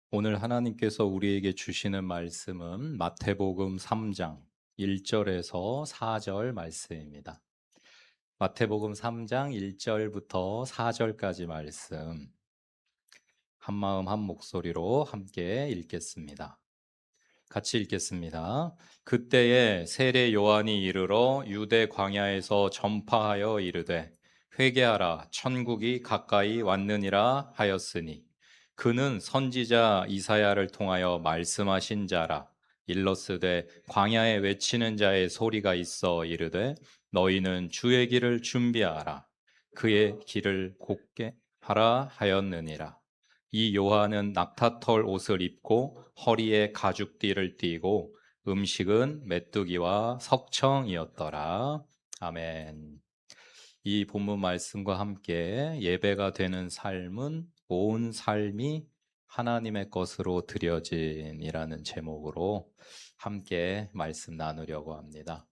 오늘 하나님께서 우리에게 주시는 말씀은 마태복음 3장 1절에서 4절 말씀입니다. 마태복음 3장 1절부터 4절까지 말씀 한마음 한 목소리로 함께 읽겠습니다. 같이 읽겠습니다. 그때에 세례 요한이 이르러 유대 광야에서 전파하여 이르되 회개하라 천국이 가까이 왔느니라 하였으니 그는 선지자 이사야를 통하여 말씀하신 자라. 일러스되 광야에 외치는 자의 소리가 있어 이르되 너희는 주의 길을 준비하라 그의 길을 곧게 하라 하였느니라. 이 요한은 낙타털 옷을 입고 허리에 가죽띠를 띠고 음식은 메뚜기와 석청이었더라. 아멘. 이 본문 말씀과 함께 예배가 되는 삶은 온 삶이 하나님의 것으로 드려진이라는 제목으로 함께 말씀 나누려고 합니다.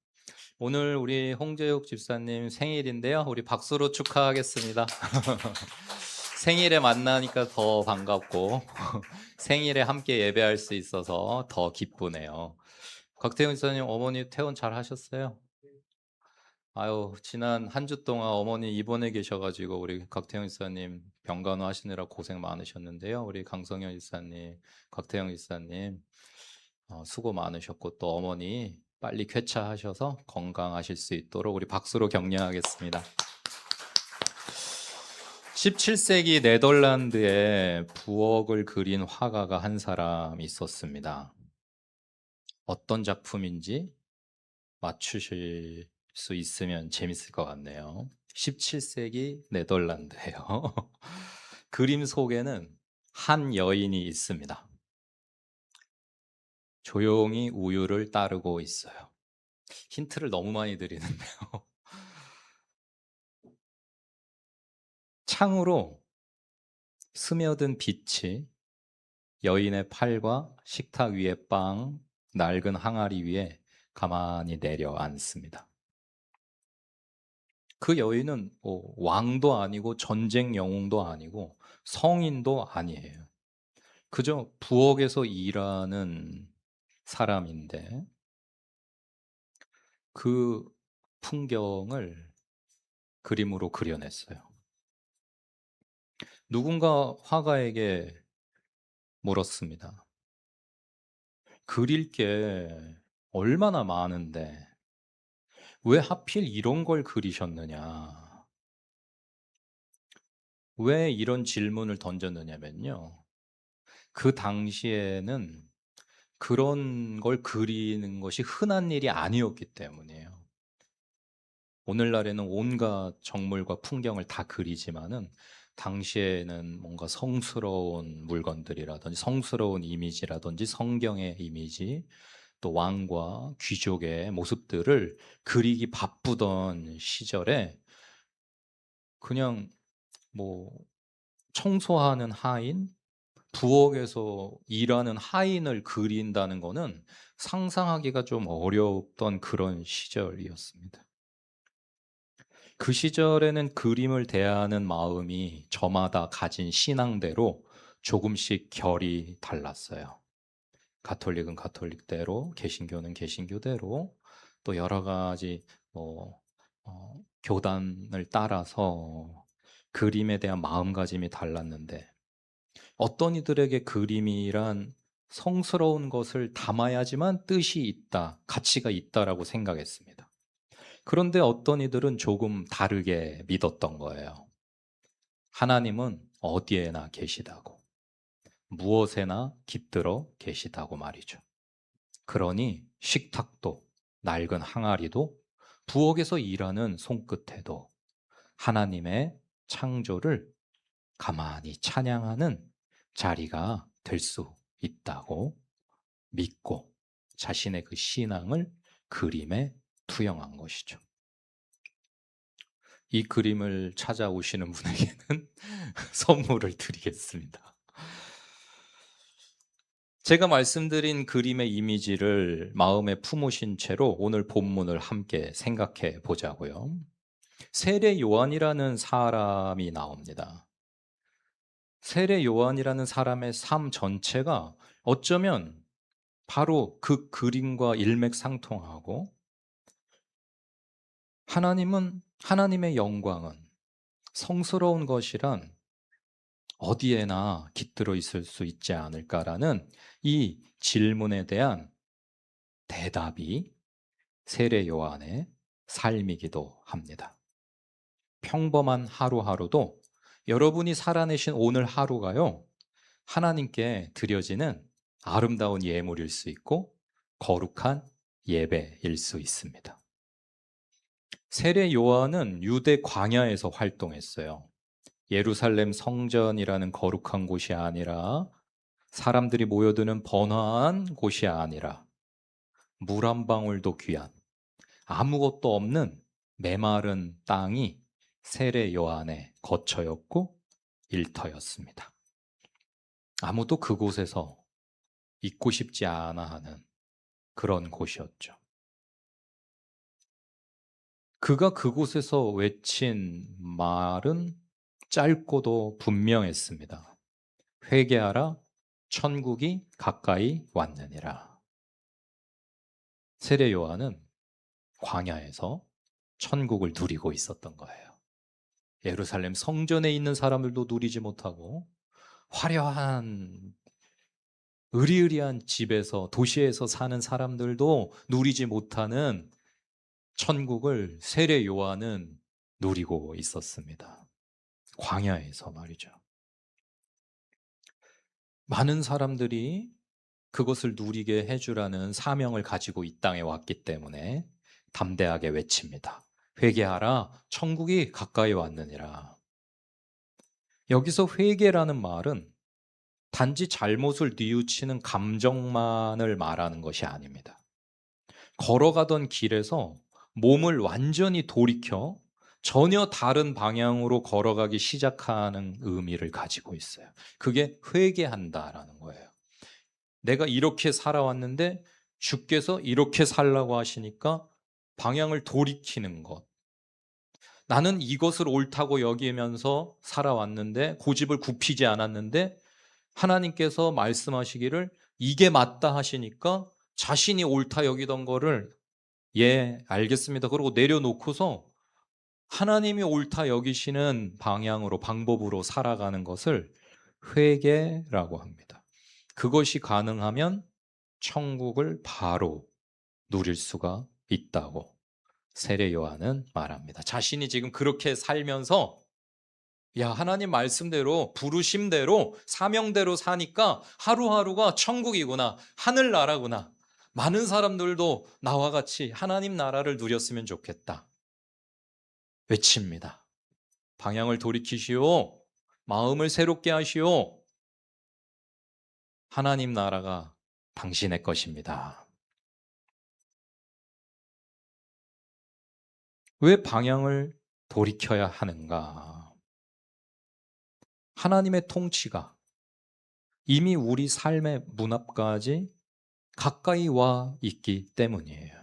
오늘 우리 홍재욱 집사님 생일인데요. 우리 박수로 축하하겠습니다. 생일에 만나니까 더 반갑고 생일에 함께 예배할 수 있어서 더 기쁘네요. 곽태훈 집사님 어머니 퇴원 잘 하셨어요? 아유, 지난 한 주 동안 어머니 입원해 계셔가지고 우리 곽태영 집사님 병간호 하시느라 고생 많으셨는데요. 우리 강성현 집사님, 곽태영 집사님 수고 많으셨고 또 어머니 빨리 쾌차하셔서 건강하실 수 있도록 우리 박수로 격려하겠습니다. 17세기 네덜란드에 부엌을 그린 화가가 한 사람 있었습니다. 어떤 작품인지 맞추실 수 있으면 재밌을 것 같네요. 17세기 네덜란드예요. 그림 속에는 한 여인이 있습니다. 조용히 우유를 따르고 있어요. 힌트를 너무 많이 드리는데요. 창으로 스며든 빛이 여인의 팔과 식탁 위에 빵, 낡은 항아리 위에 가만히 내려앉습니다. 그 여인은 왕도 아니고 전쟁 영웅도 아니고 성인도 아니에요. 그저 부엌에서 일하는 사람인데 그 풍경을 그림으로 그려냈어요. 누군가 화가에게 물었습니다. 그릴 게 얼마나 많은데 왜 하필 이런 걸 그리셨느냐? 왜 이런 질문을 던졌느냐면요. 그 당시에는 그런 걸 그리는 것이 흔한 일이 아니었기 때문이에요. 오늘날에는 온갖 정물과 풍경을 다 그리지만은 당시에는 뭔가 성스러운 물건들이라든지 성스러운 이미지라든지 성경의 이미지 또 왕과 귀족의 모습들을 그리기 바쁘던 시절에 그냥 뭐 청소하는 하인, 부엌에서 일하는 하인을 그린다는 거는 상상하기가 좀 어려웠던 그런 시절이었습니다. 그 시절에는 그림을 대하는 마음이 저마다 가진 신앙대로 조금씩 결이 달랐어요. 가톨릭은 가톨릭대로, 개신교는 개신교대로, 또 여러 가지 교단을 따라서 그림에 대한 마음가짐이 달랐는데 어떤 이들에게 그림이란 성스러운 것을 담아야지만 뜻이 있다, 가치가 있다라고 생각했습니다. 그런데 어떤 이들은 조금 다르게 믿었던 거예요. 하나님은 어디에나 계시다고, 무엇에나 깃들어 계시다고 말이죠. 그러니 식탁도, 낡은 항아리도, 부엌에서 일하는 손끝에도 하나님의 창조를 가만히 찬양하는 자리가 될 수 있다고 믿고 자신의 그 신앙을 그림에 투영한 것이죠. 이 그림을 찾아오시는 분에게는 선물을 드리겠습니다. 제가 말씀드린 그림의 이미지를 마음에 품으신 채로 오늘 본문을 함께 생각해 보자고요. 세례 요한이라는 사람이 나옵니다. 세례 요한이라는 사람의 삶 전체가 어쩌면 바로 그 그림과 일맥상통하고, 하나님의 영광은, 성스러운 것이란 어디에나 깃들어 있을 수 있지 않을까라는 이 질문에 대한 대답이 세례 요한의 삶이기도 합니다. 평범한 하루하루도 여러분이 살아내신 오늘 하루가요, 하나님께 드려지는 아름다운 예물일 수 있고 거룩한 예배일 수 있습니다. 세례 요한은 유대 광야에서 활동했어요. 예루살렘 성전이라는 거룩한 곳이 아니라, 사람들이 모여드는 번화한 곳이 아니라, 물 한 방울도 귀한 아무것도 없는 메마른 땅이 세례 요한의 거처였고 일터였습니다. 아무도 그곳에서 있고 싶지 않아 하는 그런 곳이었죠. 그가 그곳에서 외친 말은 짧고도 분명했습니다. 회개하라, 천국이 가까이 왔느니라. 세례 요한은 광야에서 천국을 누리고 있었던 거예요. 예루살렘 성전에 있는 사람들도 누리지 못하고, 화려한 으리으리한 집에서, 도시에서 사는 사람들도 누리지 못하는 천국을 세례 요한은 누리고 있었습니다. 광야에서 말이죠. 많은 사람들이 그것을 누리게 해주라는 사명을 가지고 이 땅에 왔기 때문에 담대하게 외칩니다. 회개하라, 천국이 가까이 왔느니라. 여기서 회개라는 말은 단지 잘못을 뉘우치는 감정만을 말하는 것이 아닙니다. 걸어가던 길에서 몸을 완전히 돌이켜 전혀 다른 방향으로 걸어가기 시작하는 의미를 가지고 있어요. 그게 회개한다라는 거예요. 내가 이렇게 살아왔는데 주께서 이렇게 살라고 하시니까 방향을 돌이키는 것. 나는 이것을 옳다고 여기면서 살아왔는데, 고집을 굽히지 않았는데, 하나님께서 말씀하시기를 이게 맞다 하시니까 자신이 옳다 여기던 거를, 예, 알겠습니다, 그러고 내려놓고서 하나님이 옳다 여기시는 방향으로, 방법으로 살아가는 것을 회개라고 합니다. 그것이 가능하면 천국을 바로 누릴 수가 있다고 세례 요한은 말합니다. 자신이 지금 그렇게 살면서, 야, 하나님 말씀대로, 부르심대로, 사명대로 사니까 하루하루가 천국이구나, 하늘나라구나, 많은 사람들도 나와 같이 하나님 나라를 누렸으면 좋겠다 외칩니다. 방향을 돌이키시오, 마음을 새롭게 하시오, 하나님 나라가 당신의 것입니다. 왜 방향을 돌이켜야 하는가? 하나님의 통치가 이미 우리 삶의 문 앞까지 가까이 와 있기 때문이에요.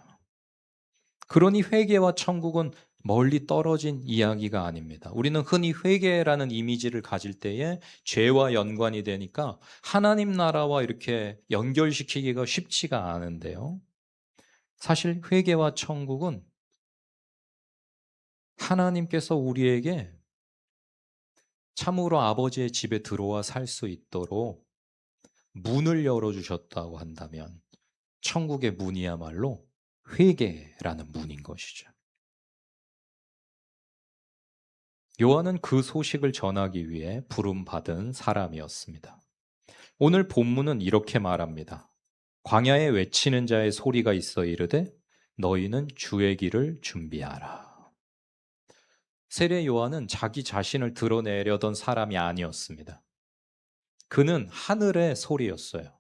그러니 회개와 천국은 멀리 떨어진 이야기가 아닙니다. 우리는 흔히 회개라는 이미지를 가질 때에 죄와 연관이 되니까 하나님 나라와 이렇게 연결시키기가 쉽지가 않은데요. 사실 회개와 천국은 하나님께서 우리에게 참으로 아버지의 집에 들어와 살 수 있도록 문을 열어주셨다고 한다면, 천국의 문이야말로 회개라는 문인 것이죠. 요한은 그 소식을 전하기 위해 부름받은 사람이었습니다. 오늘 본문은 이렇게 말합니다. 광야에 외치는 자의 소리가 있어 이르되 너희는 주의 길을 준비하라. 세례 요한은 자기 자신을 드러내려던 사람이 아니었습니다. 그는 하늘의 소리였어요.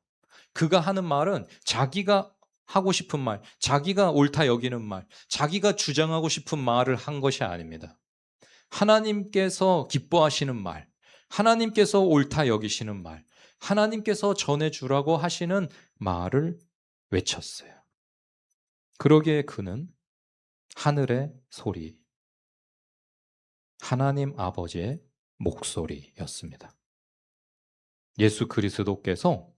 그가 하는 말은 자기가 하고 싶은 말, 자기가 옳다 여기는 말, 자기가 주장하고 싶은 말을 한 것이 아닙니다. 하나님께서 기뻐하시는 말, 하나님께서 옳다 여기시는 말, 하나님께서 전해주라고 하시는 말을 외쳤어요. 그러기에 그는 하늘의 소리, 하나님 아버지의 목소리였습니다. 예수 그리스도께서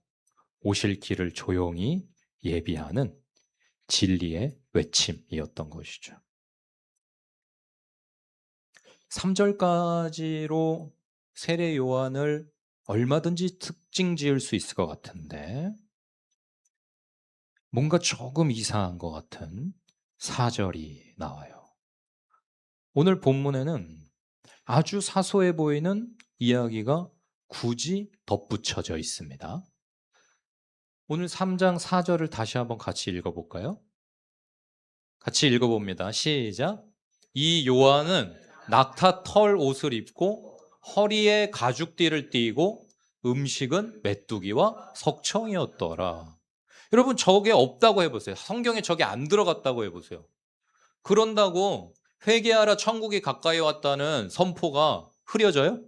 오실 길을 조용히 예비하는 진리의 외침이었던 것이죠. 3절까지로 세례 요한을 얼마든지 특징 지을 수 있을 것 같은데 뭔가 조금 이상한 것 같은 4절이 나와요. 오늘 본문에는 아주 사소해 보이는 이야기가 굳이 덧붙여져 있습니다. 오늘 3장 4절을 다시 한번 같이 읽어볼까요? 같이 읽어봅니다. 시작. 이 요한은 낙타 털 옷을 입고 허리에 가죽띠를 띠고 음식은 메뚜기와 석청이었더라. 여러분 저게 없다고 해보세요. 성경에 저게 안 들어갔다고 해보세요. 그런다고 회개하라 천국이 가까이 왔다는 선포가 흐려져요?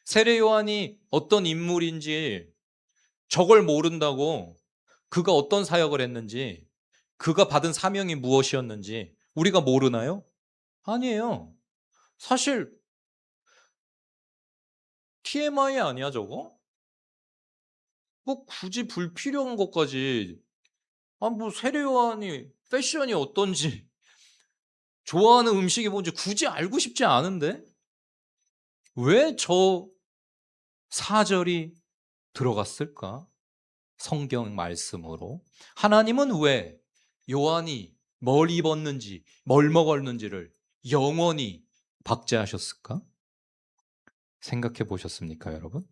세례 요한이 어떤 인물인지 저걸 모른다고 그가 어떤 사역을 했는지 그가 받은 사명이 무엇이었는지 우리가 모르나요? 아니에요. 사실 TMI 아니야 저거? 뭐 굳이 불필요한 것까지 뭐 세례 요한이 패션이 어떤지 좋아하는 음식이 뭔지 굳이 알고 싶지 않은데 왜 저 사절이 들어갔을까? 성경 말씀으로 하나님은 왜 요한이 뭘 입었는지 뭘 먹었는지를 영원히 박제하셨을까? 생각해 보셨습니까, 여러분?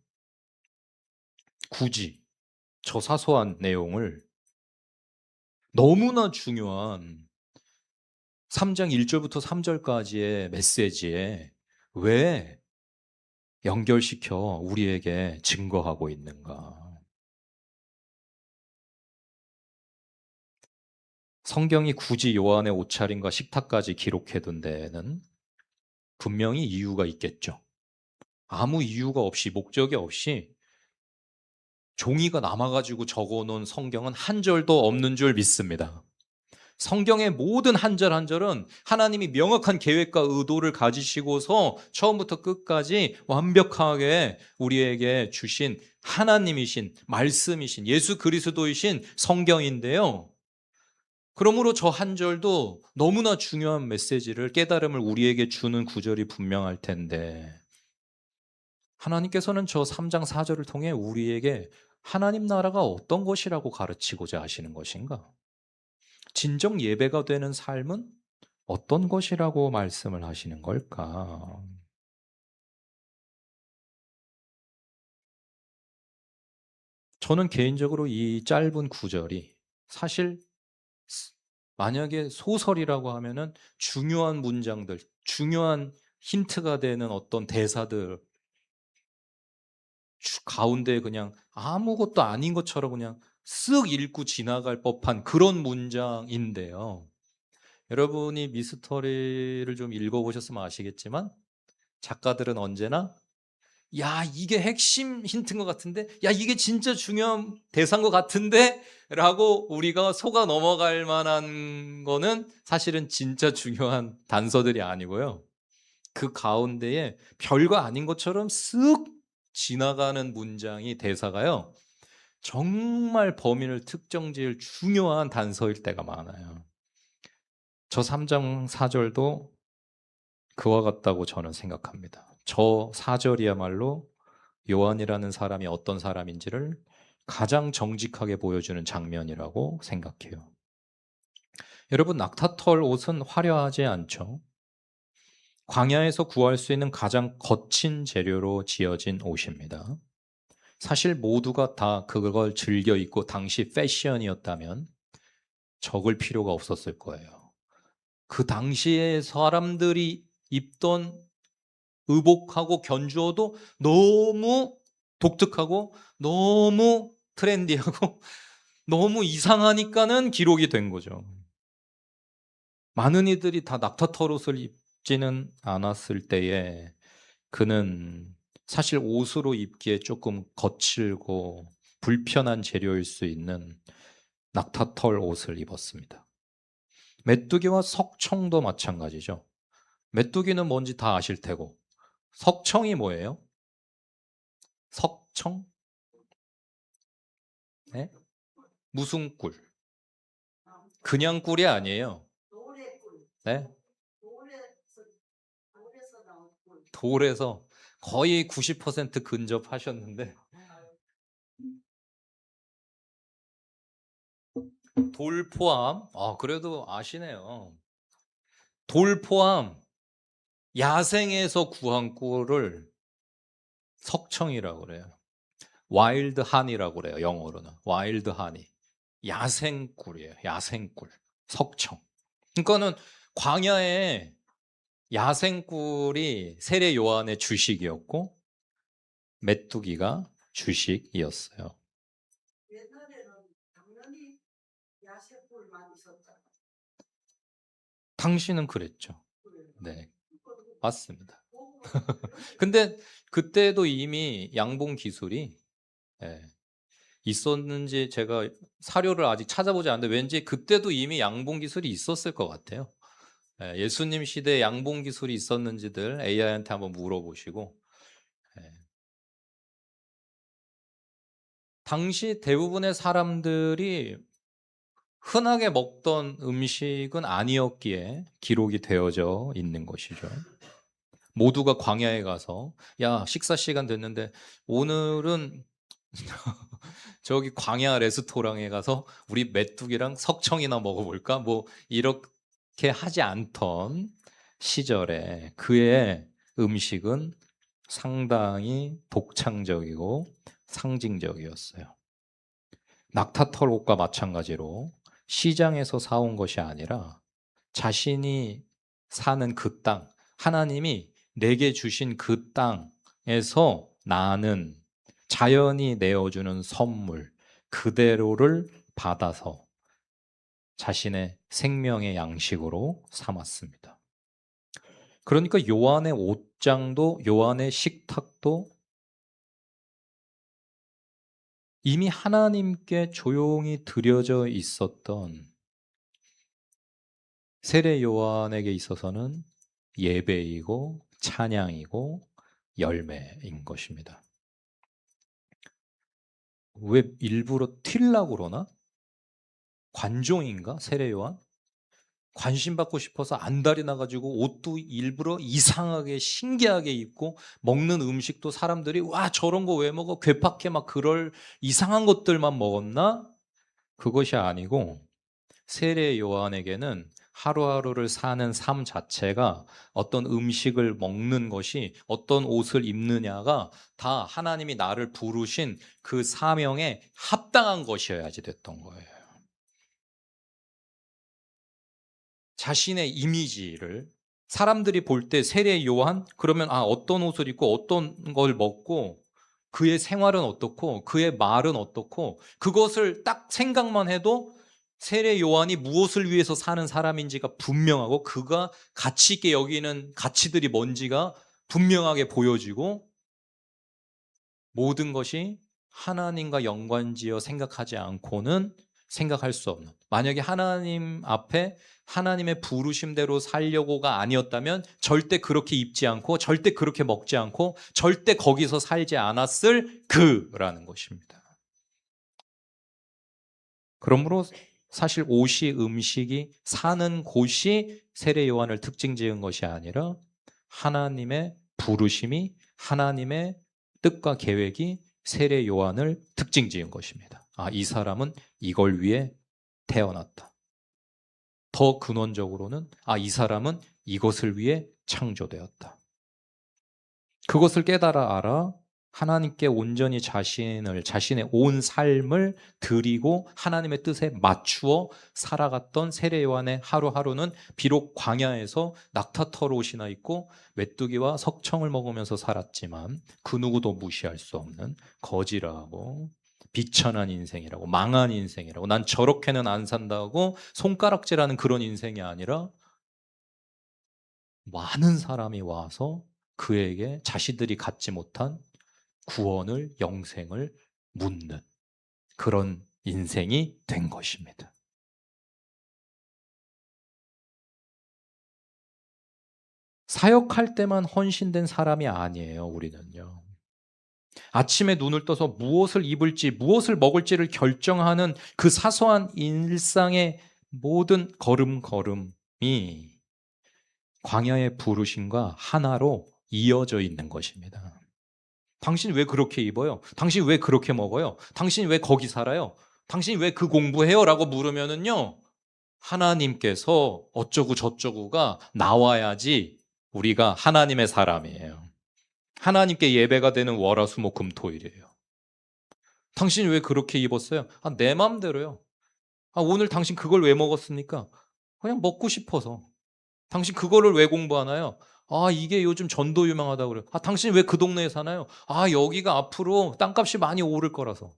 굳이 저 사소한 내용을 너무나 중요한 3장 1절부터 3절까지의 메시지에 왜 연결시켜 우리에게 증거하고 있는가? 성경이 굳이 요한의 옷차림과 식탁까지 기록해둔 데에는 분명히 이유가 있겠죠. 아무 이유가 없이 목적이 없이 종이가 남아가지고 적어놓은 성경은 한 절도 없는 줄 믿습니다. 성경의 모든 한 절 한 절은 하나님이 명확한 계획과 의도를 가지시고서 처음부터 끝까지 완벽하게 우리에게 주신 하나님이신 말씀이신 예수 그리스도이신 성경인데요. 그러므로 저 한 절도 너무나 중요한 메시지를 깨달음을 우리에게 주는 구절이 분명할 텐데 하나님께서는 저 3장 4절을 통해 우리에게 하나님 나라가 어떤 것이라고 가르치고자 하시는 것인가? 진정 예배가 되는 삶은 어떤 것이라고 말씀을 하시는 걸까? 저는 개인적으로 이 짧은 구절이 사실 만약에 소설이라고 하면은 중요한 문장들, 중요한 힌트가 되는 어떤 대사들 가운데 그냥 아무것도 아닌 것처럼 그냥 쓱 읽고 지나갈 법한 그런 문장인데요. 여러분이 미스터리를 좀 읽어보셨으면 아시겠지만 작가들은 언제나 야, 이게 핵심 힌트인 것 같은데? 야, 이게 진짜 중요한 대사인 것 같은데? 라고 우리가 속아 넘어갈 만한 거는 사실은 진짜 중요한 단서들이 아니고요. 그 가운데에 별거 아닌 것처럼 쓱 지나가는 문장이 대사가요. 정말 범인을 특정 지을 중요한 단서일 때가 많아요. 저 3장 4절도 그와 같다고 저는 생각합니다. 저 4절이야말로 요한이라는 사람이 어떤 사람인지를 가장 정직하게 보여주는 장면이라고 생각해요. 여러분, 낙타털 옷은 화려하지 않죠? 광야에서 구할 수 있는 가장 거친 재료로 지어진 옷입니다. 사실 모두가 다 그걸 즐겨 입고 당시 패션이었다면 적을 필요가 없었을 거예요. 그 당시에 사람들이 입던 의복하고 견주어도 너무 독특하고 너무 트렌디하고 너무 이상하니까는 기록이 된 거죠. 많은 이들이 다 낙타털 옷을 입지는 않았을 때에 그는 사실 옷으로 입기에 조금 거칠고 불편한 재료일 수 있는 낙타털 옷을 입었습니다. 메뚜기와 석청도 마찬가지죠. 메뚜기는 뭔지 다 아실 테고 석청이 뭐예요? 석청? 네? 무슨 꿀? 그냥 꿀이 아니에요. 네? 돌에서 거의 90% 근접하셨는데 돌 포함? 그래도 아시네요. 돌 포함 야생에서 구한 꿀을 석청이라고 그래요. 와일드 하니라고 그래요. 영어로는 와일드 하니. 야생꿀이에요. 야생꿀. 석청. 그러니까는 광야에 야생꿀이 세례 요한의 주식이었고 메뚜기가 주식이었어요. 옛날에는 당연히 야생꿀 많이 썼잖아. 당신은 그랬죠. 네, 맞습니다. 근데 그때도 이미 양봉 기술이 있었는지 제가 사료를 아직 찾아보지 않는데 왠지 그때도 이미 양봉 기술이 있었을 것 같아요. 예수님 시대에 양봉 기술이 있었는지들 AI한테 한번 물어보시고 당시 대부분의 사람들이 흔하게 먹던 음식은 아니었기에 기록이 되어져 있는 것이죠. 모두가 광야에 가서 야 식사 시간 됐는데 오늘은 저기 광야 레스토랑에 가서 우리 메뚜기랑 석청이나 먹어볼까? 뭐 이렇게 하지 않던 시절에 그의 음식은 상당히 독창적이고 상징적이었어요. 낙타털옷과 마찬가지로 시장에서 사온 것이 아니라 자신이 사는 그 땅, 하나님이 내게 주신 그 땅에서 나는 자연이 내어주는 선물 그대로를 받아서 자신의 생명의 양식으로 삼았습니다. 그러니까 요한의 옷장도 요한의 식탁도 이미 하나님께 조용히 드려져 있었던 세례 요한에게 있어서는 예배이고 찬양이고 열매인 것입니다. 왜 일부러 튀려고 그러나? 관종인가? 세례 요한? 관심 받고 싶어서 안달이 나가지고 옷도 일부러 이상하게 신기하게 입고 먹는 음식도 사람들이 와 저런 거 왜 먹어? 괴팍해 막 그럴 이상한 것들만 먹었나? 그것이 아니고 세례 요한에게는 하루하루를 사는 삶 자체가 어떤 음식을 먹는 것이 어떤 옷을 입느냐가 다 하나님이 나를 부르신 그 사명에 합당한 것이어야지 됐던 거예요. 자신의 이미지를 사람들이 볼 때 세례 요한 그러면 어떤 옷을 입고 어떤 걸 먹고 그의 생활은 어떻고 그의 말은 어떻고 그것을 딱 생각만 해도 세례 요한이 무엇을 위해서 사는 사람인지가 분명하고 그가 가치 있게 여기는 가치들이 뭔지가 분명하게 보여지고 모든 것이 하나님과 연관지어 생각하지 않고는 생각할 수 없는 만약에 하나님 앞에 하나님의 부르심대로 살려고가 아니었다면 절대 그렇게 입지 않고 절대 그렇게 먹지 않고 절대 거기서 살지 않았을 그라는 것입니다. 그러므로 사실 옷이 음식이 사는 곳이 세례 요한을 특징 지은 것이 아니라 하나님의 부르심이 하나님의 뜻과 계획이 세례 요한을 특징 지은 것입니다. 이 사람은 이걸 위해 태어났다. 더 근원적으로는 이 사람은 이것을 위해 창조되었다. 그것을 깨달아 알아 하나님께 온전히 자신의 온 삶을 드리고 하나님의 뜻에 맞추어 살아갔던 세례 요한의 하루하루는 비록 광야에서 낙타털 옷이나 입고 메뚜기와 석청을 먹으면서 살았지만 그 누구도 무시할 수 없는 거지라고 비천한 인생이라고 망한 인생이라고 난 저렇게는 안 산다고 손가락질하는 그런 인생이 아니라 많은 사람이 와서 그에게 자신들이 갖지 못한 구원을, 영생을 묻는 그런 인생이 된 것입니다. 사역할 때만 헌신된 사람이 아니에요, 우리는요. 아침에 눈을 떠서 무엇을 입을지, 무엇을 먹을지를 결정하는 그 사소한 일상의 모든 걸음걸음이 광야의 부르심과 하나로 이어져 있는 것입니다. 당신 왜 그렇게 입어요? 당신 왜 그렇게 먹어요? 당신 왜 거기 살아요? 당신 왜 그 공부해요? 라고 물으면은요, 하나님께서 어쩌고 저쩌고가 나와야지 우리가 하나님의 사람이에요. 하나님께 예배가 되는 월화수목금토일이에요. 당신 왜 그렇게 입었어요? 내 맘대로요. 오늘 당신 그걸 왜 먹었습니까? 그냥 먹고 싶어서. 당신 그거를 왜 공부하나요? 이게 요즘 전도 유명하다고 그래요. 당신 왜 그 동네에 사나요? 여기가 앞으로 땅값이 많이 오를 거라서.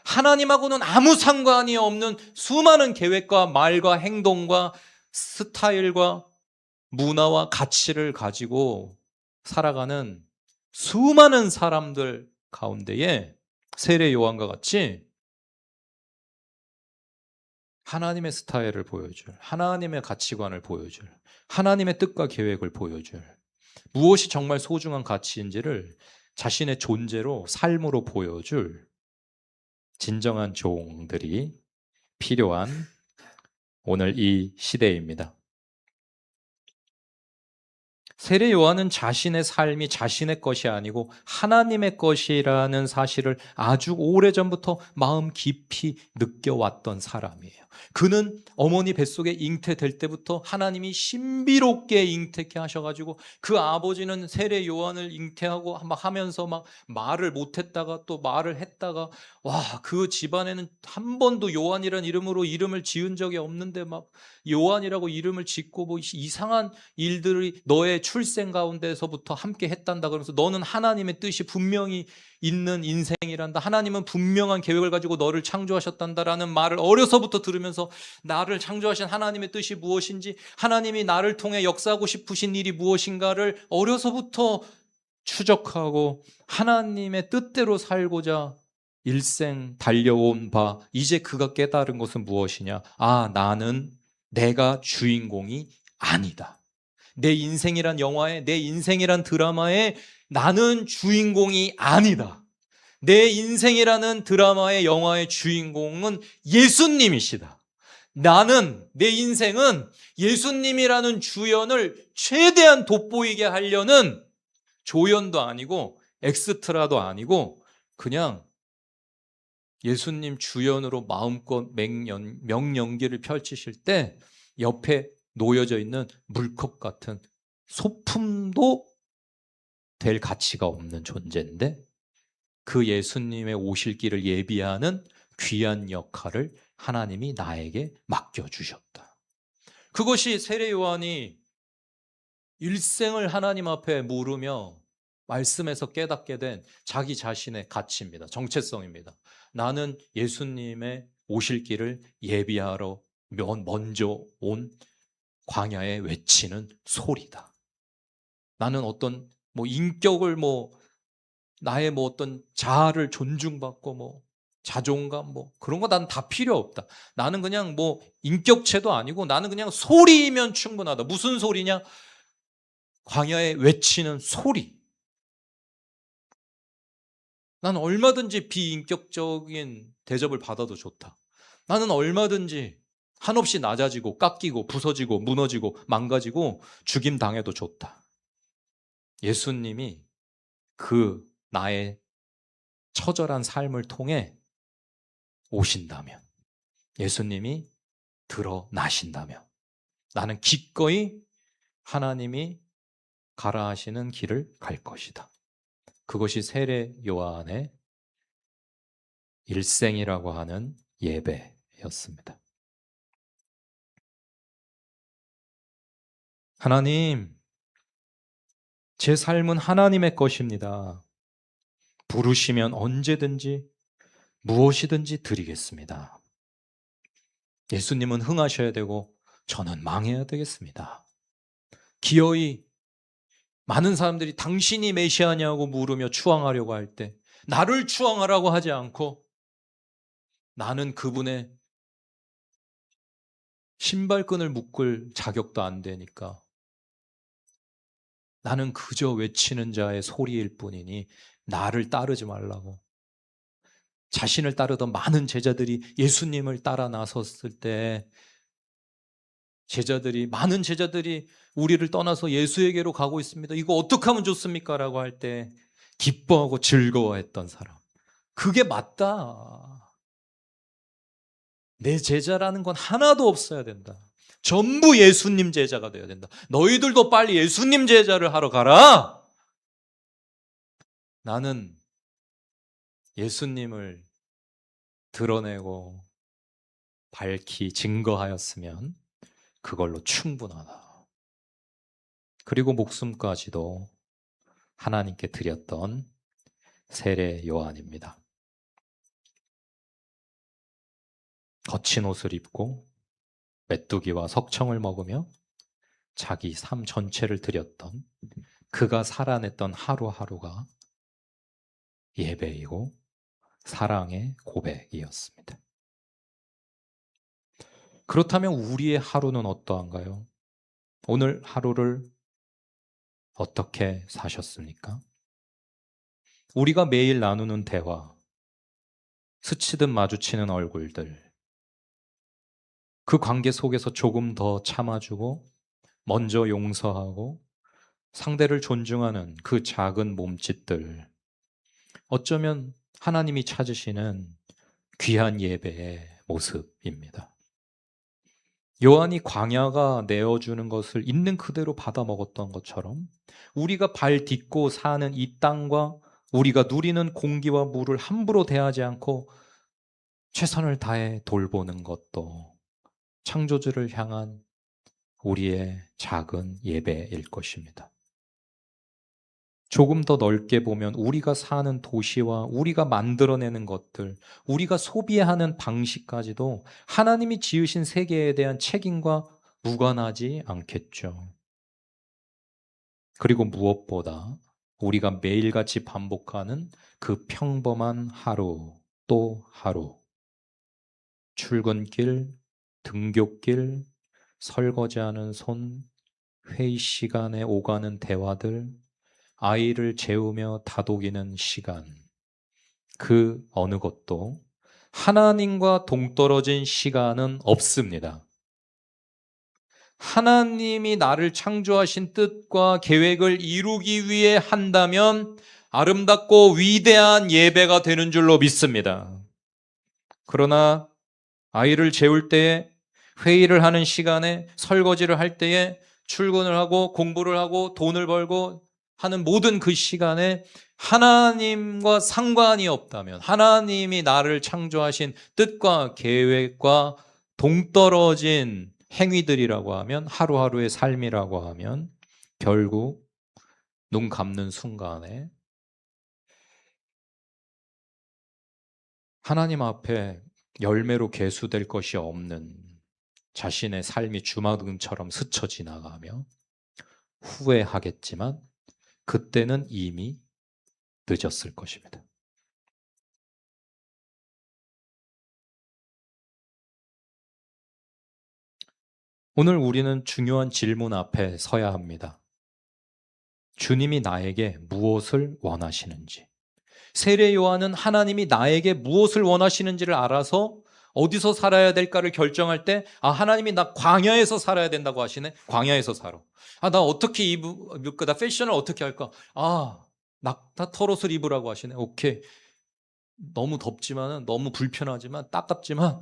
하나님하고는 아무 상관이 없는 수많은 계획과 말과 행동과 스타일과 문화와 가치를 가지고 살아가는 수많은 사람들 가운데에 세례 요한과 같이 하나님의 스타일을 보여줄, 하나님의 가치관을 보여줄, 하나님의 뜻과 계획을 보여줄, 무엇이 정말 소중한 가치인지를 자신의 존재로, 삶으로 보여줄 진정한 종들이 필요한 오늘 이 시대입니다. 세례 요한은 자신의 삶이 자신의 것이 아니고 하나님의 것이라는 사실을 아주 오래전부터 마음 깊이 느껴왔던 사람이에요. 그는 어머니 뱃속에 잉태될 때부터 하나님이 신비롭게 잉태케 하셔가지고 그 아버지는 세례 요한을 잉태하고 막 하면서 막 말을 못했다가 또 말을 했다가 그 집안에는 한 번도 요한이라는 이름으로 이름을 지은 적이 없는데 막 요한이라고 이름을 짓고 뭐 이상한 일들이 너의 출생 가운데서부터 함께 했단다 그러면서 너는 하나님의 뜻이 분명히 있는 인생이란다. 하나님은 분명한 계획을 가지고 너를 창조하셨단다라는 말을 어려서부터 들으면서 나를 창조하신 하나님의 뜻이 무엇인지, 하나님이 나를 통해 역사하고 싶으신 일이 무엇인가를 어려서부터 추적하고 하나님의 뜻대로 살고자 일생 달려온 바, 이제 그가 깨달은 것은 무엇이냐? 나는 내가 주인공이 아니다. 내 인생이란 영화에, 내 인생이란 드라마에 나는 주인공이 아니다. 내 인생이라는 드라마의 영화의 주인공은 예수님이시다. 내 인생은 예수님이라는 주연을 최대한 돋보이게 하려는 조연도 아니고 엑스트라도 아니고 그냥 예수님 주연으로 마음껏 명연기를 펼치실 때 옆에 놓여져 있는 물컵 같은 소품도 될 가치가 없는 존재인데 그 예수님의 오실 길을 예비하는 귀한 역할을 하나님이 나에게 맡겨주셨다. 그것이 세례 요한이 일생을 하나님 앞에 물으며 말씀에서 깨닫게 된 자기 자신의 가치입니다. 정체성입니다. 나는 예수님의 오실 길을 예비하러 먼저 온 광야에 외치는 소리다. 나는 어떤 인격을 나의 어떤 자아를 존중받고 자존감 그런 거 난 다 필요 없다. 나는 그냥 인격체도 아니고 나는 그냥 소리면 충분하다. 무슨 소리냐? 광야에 외치는 소리. 나는 얼마든지 비인격적인 대접을 받아도 좋다. 나는 얼마든지 한없이 낮아지고 깎이고 부서지고 무너지고 망가지고 죽임 당해도 좋다. 예수님이 그 나의 처절한 삶을 통해 오신다면, 예수님이 드러나신다면 나는 기꺼이 하나님이 가라 하시는 길을 갈 것이다. 그것이 세례 요한의 일생이라고 하는 예배였습니다. 하나님, 제 삶은 하나님의 것입니다. 부르시면 언제든지 무엇이든지 드리겠습니다. 예수님은 흥하셔야 되고 저는 망해야 되겠습니다. 기어이 많은 사람들이 당신이 메시아냐고 물으며 추앙하려고 할 때 나를 추앙하라고 하지 않고 나는 그분의 신발끈을 묶을 자격도 안 되니까 나는 그저 외치는 자의 소리일 뿐이니 나를 따르지 말라고. 자신을 따르던 많은 제자들이 예수님을 따라 나섰을 때 많은 제자들이 우리를 떠나서 예수에게로 가고 있습니다. 이거 어떻게 하면 좋습니까? 라고 할 때 기뻐하고 즐거워했던 사람. 그게 맞다. 내 제자라는 건 하나도 없어야 된다. 전부 예수님 제자가 되어야 된다. 너희들도 빨리 예수님 제자를 하러 가라. 나는 예수님을 드러내고 밝히 증거하였으면 그걸로 충분하다. 그리고 목숨까지도 하나님께 드렸던 세례 요한입니다. 거친 옷을 입고 메뚜기와 석청을 먹으며 자기 삶 전체를 드렸던 그가 살아냈던 하루하루가 예배이고 사랑의 고백이었습니다. 그렇다면 우리의 하루는 어떠한가요? 오늘 하루를 어떻게 사셨습니까? 우리가 매일 나누는 대화, 스치듯 마주치는 얼굴들, 그 관계 속에서 조금 더 참아주고 먼저 용서하고 상대를 존중하는 그 작은 몸짓들, 어쩌면 하나님이 찾으시는 귀한 예배의 모습입니다. 요한이 광야가 내어주는 것을 있는 그대로 받아 먹었던 것처럼 우리가 발 딛고 사는 이 땅과 우리가 누리는 공기와 물을 함부로 대하지 않고 최선을 다해 돌보는 것도 창조주를 향한 우리의 작은 예배일 것입니다. 조금 더 넓게 보면 우리가 사는 도시와 우리가 만들어내는 것들, 우리가 소비하는 방식까지도 하나님이 지으신 세계에 대한 책임과 무관하지 않겠죠. 그리고 무엇보다 우리가 매일같이 반복하는 그 평범한 하루 또 하루, 출근길, 등굣길, 설거지하는 손, 회의 시간에 오가는 대화들, 아이를 재우며 다독이는 시간, 그 어느 것도 하나님과 동떨어진 시간은 없습니다. 하나님이 나를 창조하신 뜻과 계획을 이루기 위해 한다면 아름답고 위대한 예배가 되는 줄로 믿습니다. 그러나 아이를 재울 때에, 회의를 하는 시간에, 설거지를 할 때에, 출근을 하고 공부를 하고 돈을 벌고 하는 모든 그 시간에 하나님과 상관이 없다면, 하나님이 나를 창조하신 뜻과 계획과 동떨어진 행위들이라고 하면, 하루하루의 삶이라고 하면 결국 눈 감는 순간에 하나님 앞에 열매로 계수될 것이 없는 자신의 삶이 주마등처럼 스쳐 지나가며 후회하겠지만 그때는 이미 늦었을 것입니다. 오늘 우리는 중요한 질문 앞에 서야 합니다. 주님이 나에게 무엇을 원하시는지. 세례 요한은 하나님이 나에게 무엇을 원하시는지를 알아서 어디서 살아야 될까를 결정할 때, 하나님이 나 광야에서 살아야 된다고 하시네. 광야에서 살아. 나 어떻게 입을까? 나 패션을 어떻게 할까? 낙타 털옷을 입으라고 하시네. 오케이. 너무 덥지만, 너무 불편하지만, 따갑지만,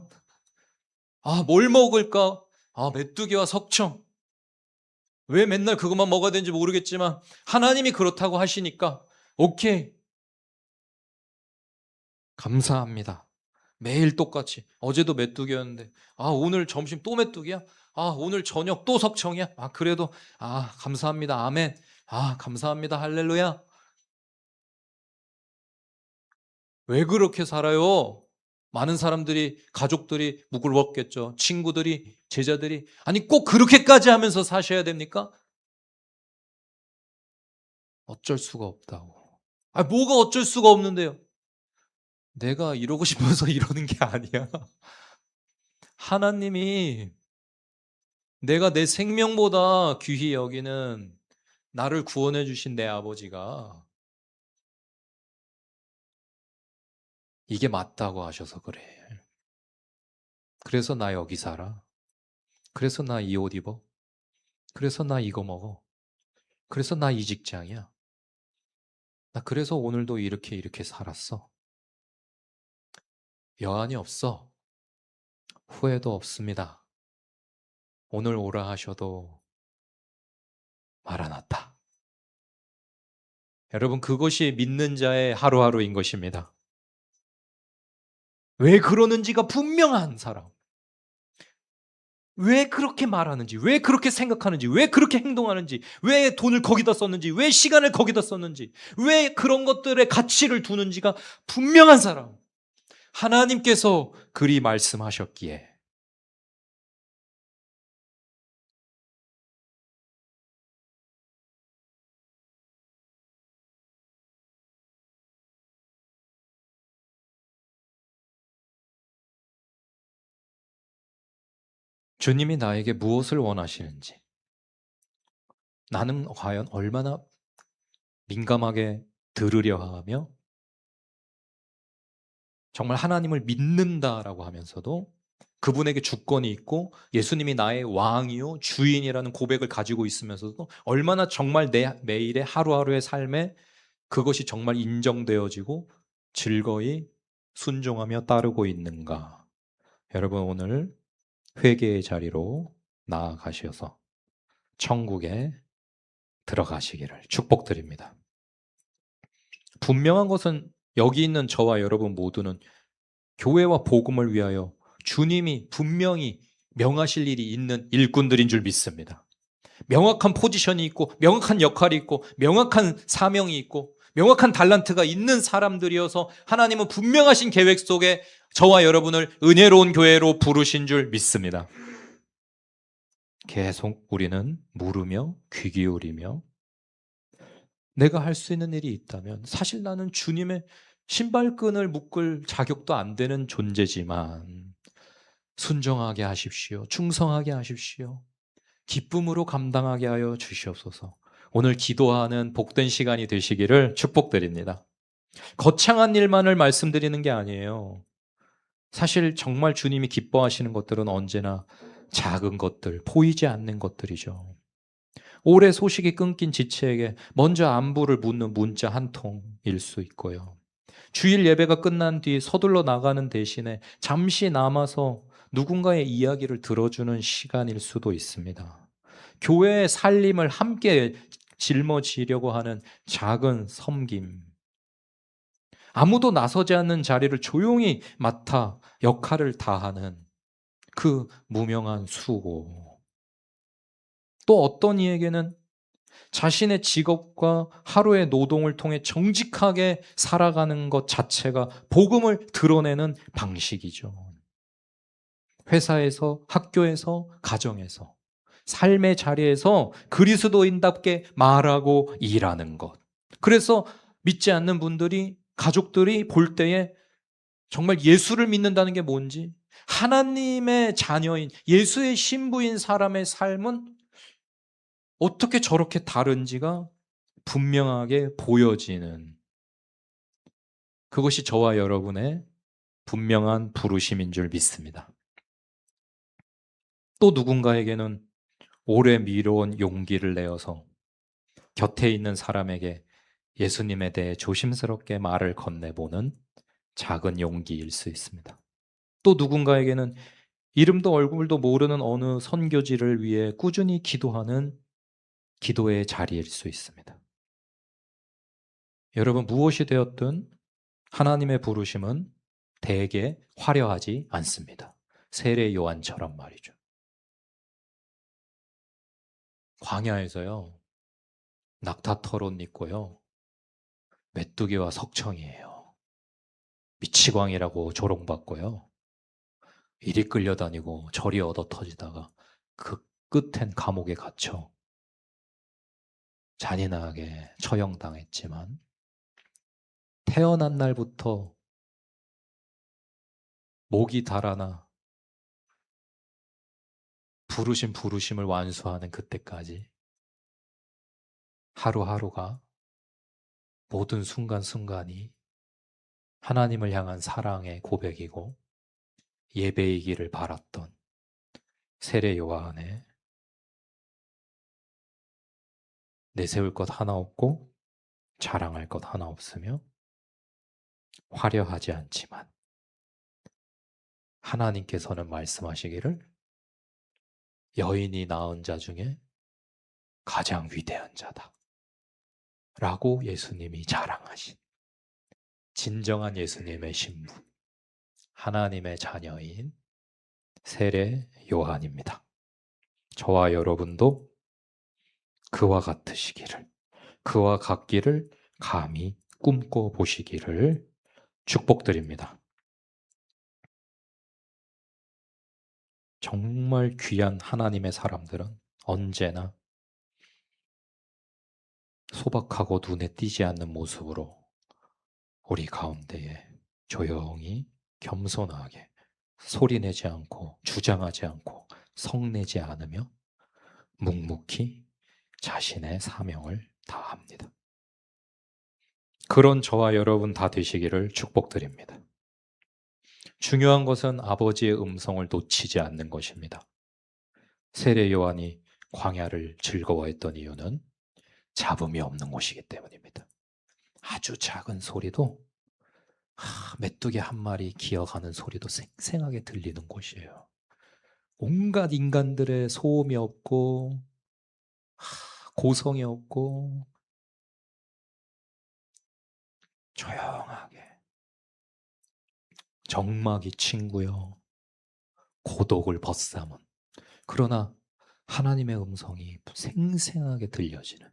뭘 먹을까? 메뚜기와 석청. 왜 맨날 그것만 먹어야 되는지 모르겠지만 하나님이 그렇다고 하시니까 오케이. 감사합니다. 매일 똑같이. 어제도 메뚜기였는데 오늘 점심 또 메뚜기야? 오늘 저녁 또 석청이야? 그래도 감사합니다. 아멘. 감사합니다. 할렐루야. 왜 그렇게 살아요? 많은 사람들이, 가족들이 묵을먹겠죠. 친구들이, 제자들이. 아니 꼭 그렇게까지 하면서 사셔야 됩니까? 어쩔 수가 없다고. 뭐가 어쩔 수가 없는데요? 내가 이러고 싶어서 이러는 게 아니야. 하나님이 내가 내 생명보다 귀히 여기는 나를 구원해 주신 내 아버지가 이게 맞다고 하셔서 그래. 그래서 나 여기 살아. 그래서 나 이 옷 입어. 그래서 나 이거 먹어. 그래서 나 이 직장이야. 나 그래서 오늘도 이렇게 살았어. 여한이 없어. 후회도 없습니다. 오늘 오라 하셔도 마라나타. 여러분, 그것이 믿는 자의 하루하루인 것입니다. 왜 그러는지가 분명한 사람. 왜 그렇게 말하는지, 왜 그렇게 생각하는지, 왜 그렇게 행동하는지, 왜 돈을 거기다 썼는지, 왜 시간을 거기다 썼는지, 왜 그런 것들에 가치를 두는지가 분명한 사람. 하나님께서 그리 말씀하셨기에. 주님이 나에게 무엇을 원하시는지, 나는 과연 얼마나 민감하게 들으려 하며 정말 하나님을 믿는다라고 하면서도 그분에게 주권이 있고 예수님이 나의 왕이요 주인이라는 고백을 가지고 있으면서도 얼마나 정말 내 매일의 하루하루의 삶에 그것이 정말 인정되어지고 즐거이 순종하며 따르고 있는가. 여러분, 오늘 회개의 자리로 나아가셔서 천국에 들어가시기를 축복드립니다. 분명한 것은 여기 있는 저와 여러분 모두는 교회와 복음을 위하여 주님이 분명히 명하실 일이 있는 일꾼들인 줄 믿습니다. 명확한 포지션이 있고 명확한 역할이 있고 명확한 사명이 있고 명확한 달란트가 있는 사람들이어서 하나님은 분명하신 계획 속에 저와 여러분을 은혜로운 교회로 부르신 줄 믿습니다. 계속 우리는 물으며 귀 기울이며 내가 할 수 있는 일이 있다면 사실 나는 주님의 신발끈을 묶을 자격도 안 되는 존재지만 순종하게 하십시오. 충성하게 하십시오. 기쁨으로 감당하게 하여 주시옵소서. 오늘 기도하는 복된 시간이 되시기를 축복드립니다. 거창한 일만을 말씀드리는 게 아니에요. 사실 정말 주님이 기뻐하시는 것들은 언제나 작은 것들, 보이지 않는 것들이죠. 오래 소식이 끊긴 지체에게 먼저 안부를 묻는 문자 한 통일 수 있고요. 주일 예배가 끝난 뒤 서둘러 나가는 대신에 잠시 남아서 누군가의 이야기를 들어주는 시간일 수도 있습니다. 교회의 살림을 함께 짊어지려고 하는 작은 섬김. 아무도 나서지 않는 자리를 조용히 맡아 역할을 다하는 그 무명한 수고. 또 어떤 이에게는 자신의 직업과 하루의 노동을 통해 정직하게 살아가는 것 자체가 복음을 드러내는 방식이죠. 회사에서, 학교에서, 가정에서, 삶의 자리에서 그리스도인답게 말하고 일하는 것. 그래서 믿지 않는 분들이, 가족들이 볼 때에 정말 예수를 믿는다는 게 뭔지, 하나님의 자녀인 예수의 신부인 사람의 삶은 어떻게 저렇게 다른지가 분명하게 보여지는 그것이 저와 여러분의 분명한 부르심인 줄 믿습니다. 또 누군가에게는 오래 미뤄온 용기를 내어서 곁에 있는 사람에게 예수님에 대해 조심스럽게 말을 건네보는 작은 용기일 수 있습니다. 또 누군가에게는 이름도 얼굴도 모르는 어느 선교지를 위해 꾸준히 기도하는 기도의 자리일 수 있습니다. 여러분, 무엇이 되었든 하나님의 부르심은 대개 화려하지 않습니다. 세례 요한처럼 말이죠. 광야에서요, 낙타털옷 입고요, 메뚜기와 석청이에요. 미치광이라고 조롱받고요. 이리 끌려다니고 저리 얻어터지다가 그 끝엔 감옥에 갇혀 잔인하게 처형당했지만 태어난 날부터 목이 달아나 부르심을 완수하는 그때까지 하루하루가 모든 순간순간이 하나님을 향한 사랑의 고백이고 예배이기를 바랐던 세례 요한에 내세울 것 하나 없고 자랑할 것 하나 없으며 화려하지 않지만 하나님께서는 말씀하시기를 여인이 낳은 자 중에 가장 위대한 자다 라고 예수님이 자랑하신 진정한 예수님의 신부, 하나님의 자녀인 세례 요한입니다. 저와 여러분도 그와 같으시기를, 그와 같기를 감히 꿈꿔 보시기를 축복드립니다. 정말 귀한 하나님의 사람들은 언제나 소박하고 눈에 띄지 않는 모습으로 우리 가운데에 조용히 겸손하게 소리내지 않고 주장하지 않고 성내지 않으며 묵묵히 자신의 사명을 다합니다. 그런 저와 여러분 다 되시기를 축복드립니다. 중요한 것은 아버지의 음성을 놓치지 않는 것입니다. 세례 요한이 광야를 즐거워했던 이유는 잡음이 없는 곳이기 때문입니다. 아주 작은 소리도 메뚜기 한 마리 기어가는 소리도 생생하게 들리는 곳이에요. 온갖 인간들의 소음이 없고 고성이 없고 조용하게 적막이 친구요 고독을 벗삼은, 그러나 하나님의 음성이 생생하게 들려지는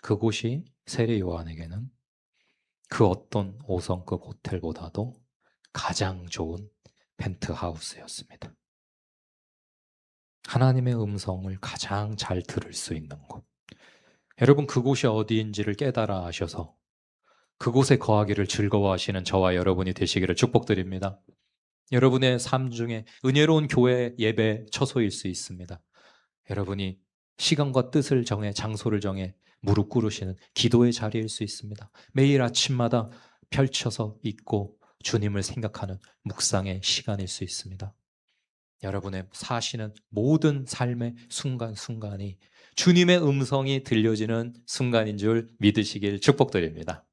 그곳이 세례 요한에게는 그 어떤 5성급 호텔보다도 가장 좋은 펜트하우스였습니다. 하나님의 음성을 가장 잘 들을 수 있는 곳. 여러분, 그곳이 어디인지를 깨달아 하셔서 그곳에 거하기를 즐거워하시는 저와 여러분이 되시기를 축복드립니다. 여러분의 삶 중에 은혜로운 교회 예배 처소일 수 있습니다. 여러분이 시간과 뜻을 정해 장소를 정해 무릎 꿇으시는 기도의 자리일 수 있습니다. 매일 아침마다 펼쳐서 있고 주님을 생각하는 묵상의 시간일 수 있습니다. 여러분의 사시는 모든 삶의 순간순간이 주님의 음성이 들려지는 순간인 줄 믿으시길 축복드립니다.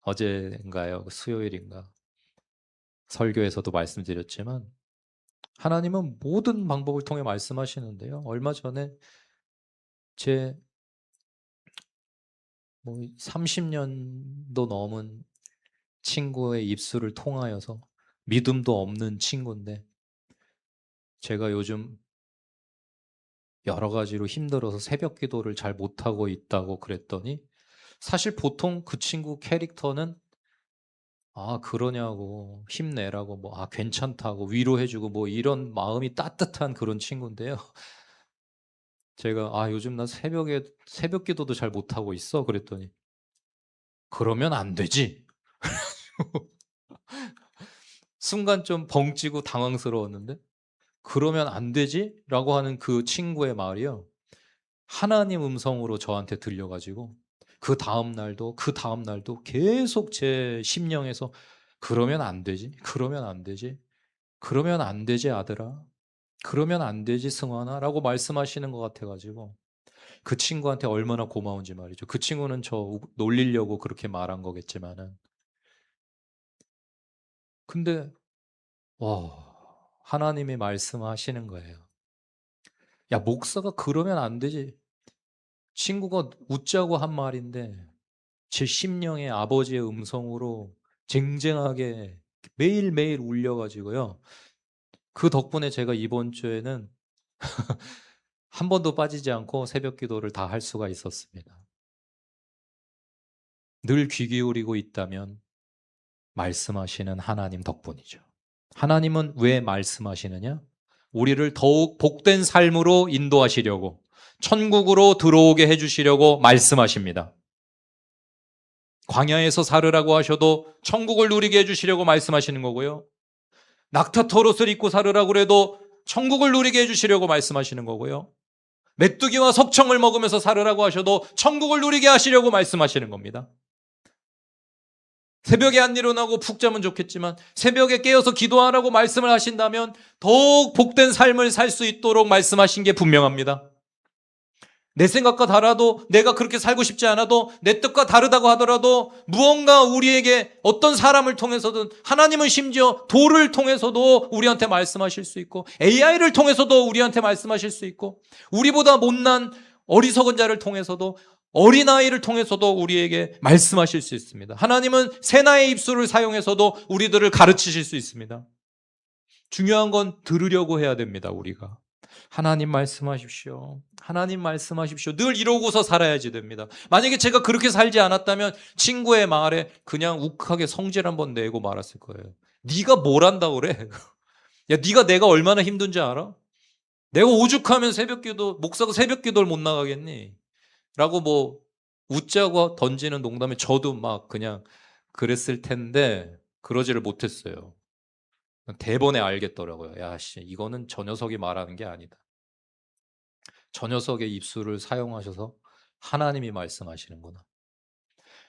어제인가요? 수요일인가? 설교에서도 말씀드렸지만 하나님은 모든 방법을 통해 말씀하시는데요. 얼마 전에 제 30년도 넘은 친구의 입술을 통하여서, 믿음도 없는 친구인데 제가 요즘 여러 가지로 힘들어서 새벽 기도를 잘 못하고 있다고 그랬더니, 사실 보통 그 친구 캐릭터는 그러냐고 힘내라고 괜찮다고 위로해주고 이런 마음이 따뜻한 그런 친구인데요. 제가 요즘 나 새벽 기도도 잘 못하고 있어 그랬더니 그러면 안 되지. 순간 좀 벙찌고 당황스러웠는데 그러면 안 되지? 라고 하는 그 친구의 말이요, 하나님 음성으로 저한테 들려가지고 그 다음 날도 계속 제 심령에서 그러면 안 되지? 그러면 안 되지? 그러면 안 되지 아들아? 그러면 안 되지 승환아? 라고 말씀하시는 것 같아가지고 그 친구한테 얼마나 고마운지 말이죠. 그 친구는 저 놀리려고 그렇게 말한 거겠지만은, 근데 하나님이 말씀하시는 거예요. 야, 목사가 그러면 안 되지. 친구가 웃자고 한 말인데 제 심령의 아버지의 음성으로 쟁쟁하게 매일매일 울려가지고요. 그 덕분에 제가 이번 주에는 한 번도 빠지지 않고 새벽 기도를 다 할 수가 있었습니다. 늘 귀 기울이고 있다면 말씀하시는 하나님 덕분이죠. 하나님은 왜 말씀하시느냐? 우리를 더욱 복된 삶으로 인도하시려고, 천국으로 들어오게 해주시려고 말씀하십니다. 광야에서 살으라고 하셔도 천국을 누리게 해주시려고 말씀하시는 거고요. 낙타털옷을 입고 살으라고 해도 천국을 누리게 해주시려고 말씀하시는 거고요. 메뚜기와 석청을 먹으면서 살으라고 하셔도 천국을 누리게 하시려고 말씀하시는 겁니다. 새벽에 안 일어나고 푹 자면 좋겠지만 새벽에 깨어서 기도하라고 말씀을 하신다면 더욱 복된 삶을 살 수 있도록 말씀하신 게 분명합니다. 내 생각과 달라도, 내가 그렇게 살고 싶지 않아도, 내 뜻과 다르다고 하더라도 무언가 우리에게 어떤 사람을 통해서든, 하나님은 심지어 돌을 통해서도 우리한테 말씀하실 수 있고, AI를 통해서도 우리한테 말씀하실 수 있고, 우리보다 못난 어리석은 자를 통해서도, 어린아이를 통해서도 우리에게 말씀하실 수 있습니다. 하나님은 새나의 입술을 사용해서도 우리들을 가르치실 수 있습니다. 중요한 건 들으려고 해야 됩니다. 우리가 하나님 말씀하십시오. 하나님 말씀하십시오. 늘 이러고서 살아야지 됩니다. 만약에 제가 그렇게 살지 않았다면 친구의 말에 그냥 욱하게 성질 한번 내고 말았을 거예요. 네가 뭘 한다고 그래? 야, 네가 내가 얼마나 힘든지 알아? 내가 오죽하면 새벽기도, 목사가 새벽기도를 못 나가겠니? 라고 뭐 웃자고 던지는 농담에 저도 막 그냥 그랬을 텐데 그러지를 못했어요. 대번에 알겠더라고요. 야, 씨, 이거는 저 녀석이 말하는 게 아니다. 저 녀석의 입술을 사용하셔서 하나님이 말씀하시는구나.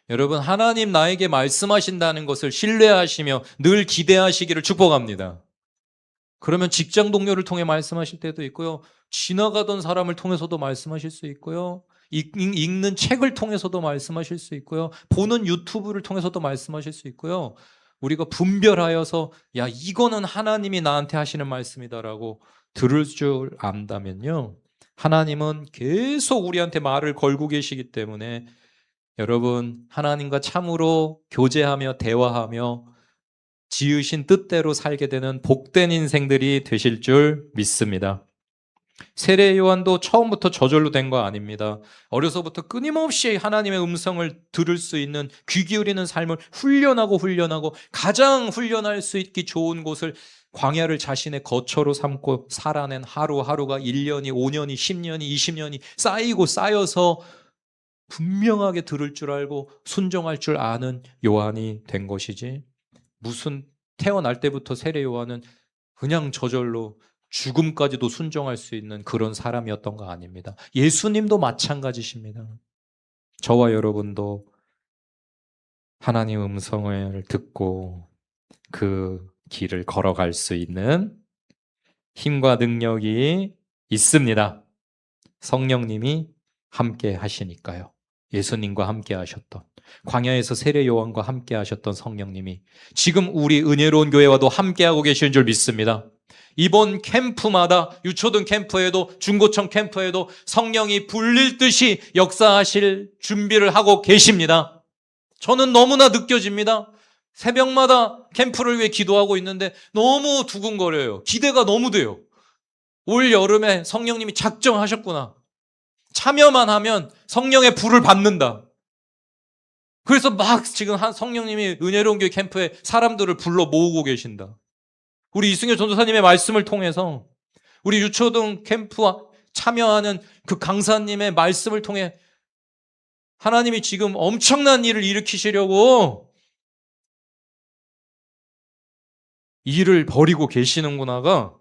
여러분, 하나님 나에게 말씀하신다는 것을 신뢰하시며 늘 기대하시기를 축복합니다. 그러면 직장 동료를 통해 말씀하실 때도 있고요. 지나가던 사람을 통해서도 말씀하실 수 있고요. 읽는 책을 통해서도 말씀하실 수 있고요. 보는 유튜브를 통해서도 말씀하실 수 있고요. 우리가 분별하여서 야, 이거는 하나님이 나한테 하시는 말씀이다라고 들을 줄 안다면요. 하나님은 계속 우리한테 말을 걸고 계시기 때문에 여러분, 하나님과 참으로 교제하며 대화하며 지으신 뜻대로 살게 되는 복된 인생들이 되실 줄 믿습니다. 세례 요한도 처음부터 저절로 된 거 아닙니다. 어려서부터 끊임없이 하나님의 음성을 들을 수 있는 귀 기울이는 삶을 훈련하고 가장 훈련할 수 있기 좋은 곳을 광야를 자신의 거처로 삼고 살아낸 하루하루가 1년이 5년이 10년이 20년이 쌓여서 분명하게 들을 줄 알고 순종할 줄 아는 요한이 된 것이지, 무슨 태어날 때부터 세례 요한은 그냥 저절로 죽음까지도 순종할 수 있는 그런 사람이었던 거 아닙니다. 예수님도 마찬가지십니다. 저와 여러분도 하나님의 음성을 듣고 그 길을 걸어갈 수 있는 힘과 능력이 있습니다. 성령님이 함께 하시니까요. 예수님과 함께 하셨던, 광야에서 세례 요한과 함께 하셨던 성령님이 지금 우리 은혜로운 교회와도 함께하고 계시는 줄 믿습니다. 이번 캠프마다, 유초등 캠프에도 중고청 캠프에도 성령이 불릴 듯이 역사하실 준비를 하고 계십니다. 저는 너무나 느껴집니다. 새벽마다 캠프를 위해 기도하고 있는데 너무 두근거려요. 기대가 너무 돼요. 올 여름에 성령님이 작정하셨구나. 참여만 하면 성령의 불을 받는다. 그래서 막 지금 한 성령님이 은혜로운 교회 캠프에 사람들을 불러 모으고 계신다. 우리 이승효 전도사님의 말씀을 통해서 우리 유초등 캠프와 참여하는 그 강사님의 말씀을 통해 하나님이 지금 엄청난 일을 일으키시려고 일을 벌이고 계시는구나가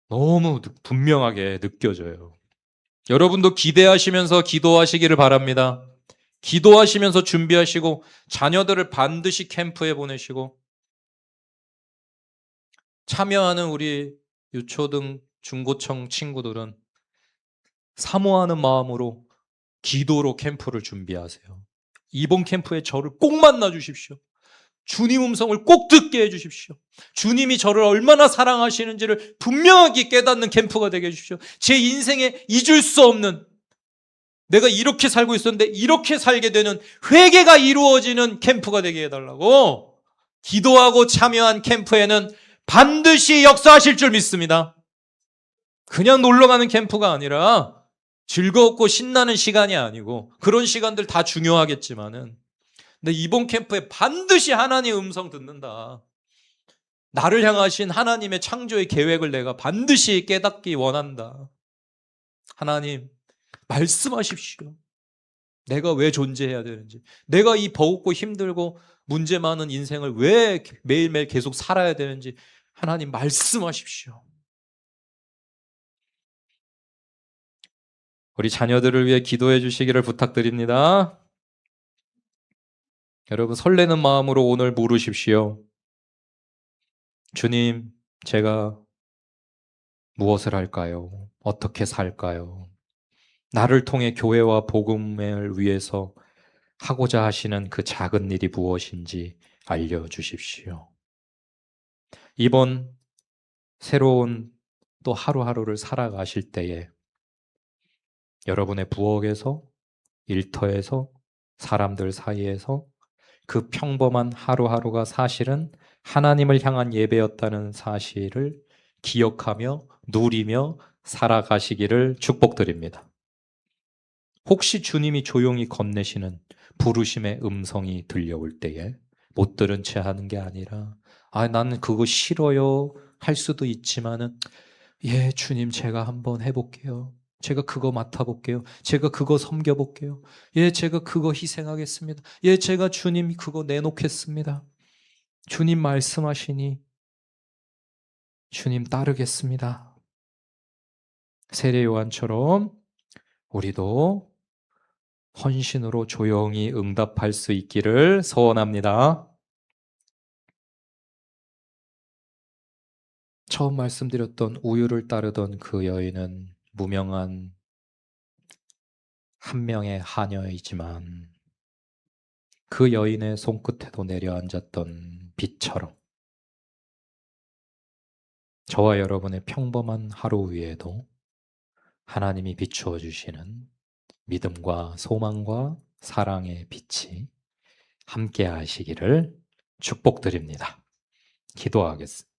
너무 분명하게 느껴져요. 여러분도 기대하시면서 기도하시기를 바랍니다. 기도하시면서 준비하시고 자녀들을 반드시 캠프에 보내시고 참여하는 우리 유초등 중고청 친구들은 사모하는 마음으로 기도로 캠프를 준비하세요. 이번 캠프에 저를 꼭 만나 주십시오. 주님 음성을 꼭 듣게 해주십시오. 주님이 저를 얼마나 사랑하시는지를 분명하게 깨닫는 캠프가 되게 해주십시오. 제 인생에 잊을 수 없는, 내가 이렇게 살고 있었는데 이렇게 살게 되는 회개가 이루어지는 캠프가 되게 해달라고. 기도하고 참여한 캠프에는 반드시 역사하실 줄 믿습니다. 그냥 놀러가는 캠프가 아니라 즐겁고 신나는 시간이 아니고, 그런 시간들 다 중요하겠지만은, 근데 이번 캠프에 반드시 하나님의 음성 듣는다. 나를 향하신 하나님의 창조의 계획을 내가 반드시 깨닫기 원한다. 하나님, 말씀하십시오. 내가 왜 존재해야 되는지, 내가 이 버겁고 힘들고 문제 많은 인생을 왜 매일매일 계속 살아야 되는지 하나님 말씀하십시오. 우리 자녀들을 위해 기도해 주시기를 부탁드립니다. 여러분 설레는 마음으로 오늘 물으십시오. 주님, 제가 무엇을 할까요? 어떻게 살까요? 나를 통해 교회와 복음을 위해서 하고자 하시는 그 작은 일이 무엇인지 알려주십시오. 이번 새로운 또 하루하루를 살아가실 때에 여러분의 부엌에서, 일터에서, 사람들 사이에서 그 평범한 하루하루가 사실은 하나님을 향한 예배였다는 사실을 기억하며 누리며 살아가시기를 축복드립니다. 혹시 주님이 조용히 건네시는 부르심의 음성이 들려올 때에 못 들은 채 하는 게 아니라 나는 그거 싫어요 할 수도 있지만은 예, 주님 제가 한번 해볼게요. 제가 그거 맡아볼게요. 제가 그거 섬겨볼게요. 예, 제가 그거 희생하겠습니다. 예, 제가 주님 그거 내놓겠습니다. 주님 말씀하시니 주님 따르겠습니다. 세례 요한처럼 우리도 헌신으로 조용히 응답할 수 있기를 소원합니다. 처음 말씀드렸던 우유를 따르던 그 여인은 무명한 한 명의 하녀이지만 그 여인의 손끝에도 내려앉았던 빛처럼 저와 여러분의 평범한 하루 위에도 하나님이 비추어 주시는 믿음과 소망과 사랑의 빛이 함께 하시기를 축복드립니다. 기도하겠습니다.